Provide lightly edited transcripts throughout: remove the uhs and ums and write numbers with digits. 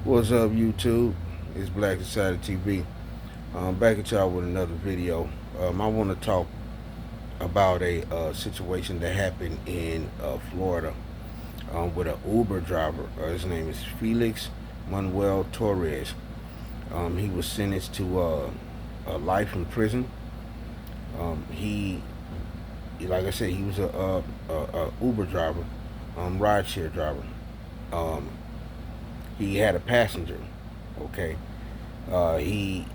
What's up, YouTube? It's Black Society TV. Back at y'all with another video. I want to talk about a situation that happened in Florida with an Uber driver. His name is Felix Manuel Torres. He was sentenced to a life in prison. He, like I said, he was a Uber driver, rideshare driver. Um, he had a passenger. Okay. He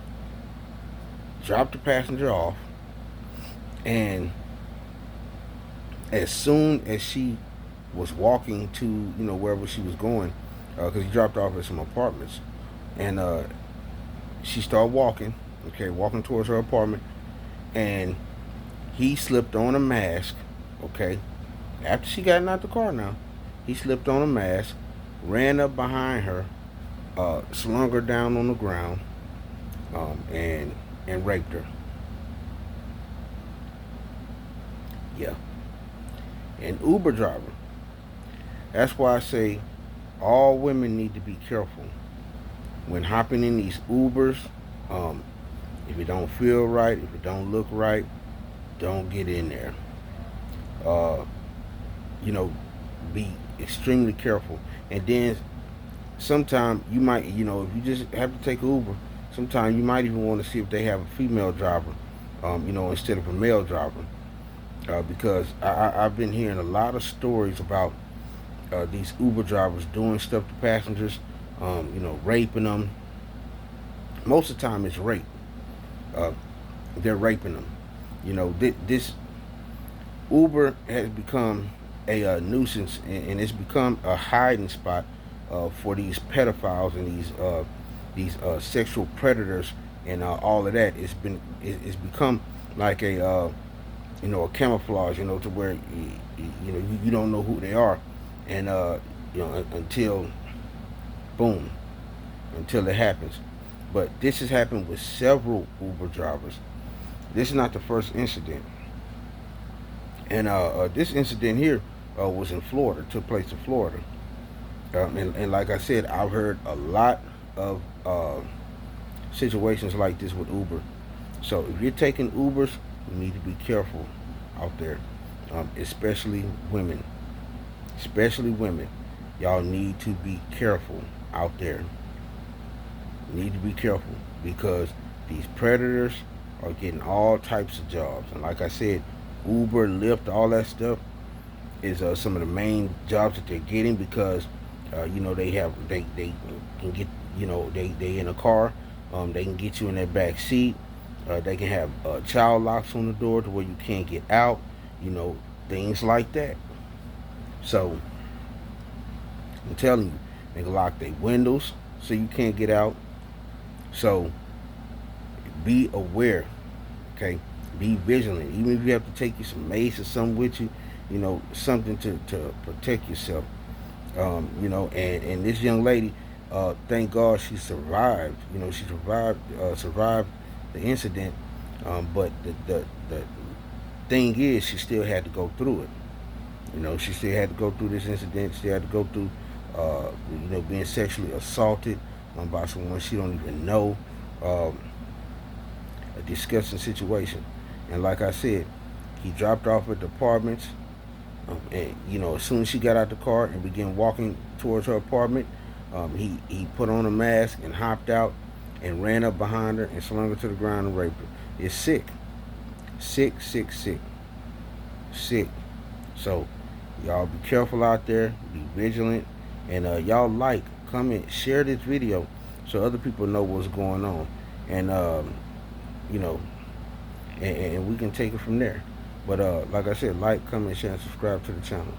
dropped the passenger off, and as soon as she was walking to wherever she was going, because he dropped off at some apartments, and she started walking, walking towards her apartment, and he slipped on a mask. Okay, after she got out the car, now he slipped on a mask, ran up behind her, slung her down on the ground, and raped her. Yeah, an Uber driver. That's why I say all women need to be careful when hopping in these Ubers. If it don't feel right, if it don't look right, don't get in there. Uh, be extremely careful. And then sometimes you might, if you just have to take an Uber, sometimes you might even want to see if they have a female driver, instead of a male driver. Because I've been hearing a lot of stories about these Uber drivers doing stuff to passengers, raping them. Most of the time it's rape. They're raping them. This Uber has become a nuisance, and it's become a hiding spot for these pedophiles and these sexual predators and all of that. It's become like a camouflage, to where you don't know who they are, and until boom, until it happens. But this has happened with several Uber drivers. This is not the first incident, and this incident here was in Florida. Took place in Florida, and like I said, I've heard a lot of situations like this with Uber. So if you're taking Ubers, you need to be careful out there, especially women. Especially women, y'all need to be careful out there. You need to be careful because these predators are getting all types of jobs, and like I said, Uber, Lyft, all that stuff is some of the main jobs that they're getting because they can get they in a car, they can get you in their back seat. They can have child locks on the door to where you can't get out, things like that. So I'm telling you, they can lock their windows so you can't get out. So be aware, okay? Be vigilant. Even if you have to take you some mace or something with you, something to protect yourself. And this young lady, thank God she survived. She survived the incident, but the thing is, she still had to go through it. She still had to go through this incident. She had to go through, being sexually assaulted by someone she don't even know. A disgusting situation. And like I said, he dropped off at the apartments, and as soon as she got out the car and began walking towards her apartment, he put on a mask and hopped out and ran up behind her and slung her to the ground and raped her. It's sick. Sick, sick, sick. Sick. So, y'all be careful out there. Be vigilant. And y'all comment, share this video so other people know what's going on. And, and we can take it from there. But like I said, comment, share, and subscribe to the channel.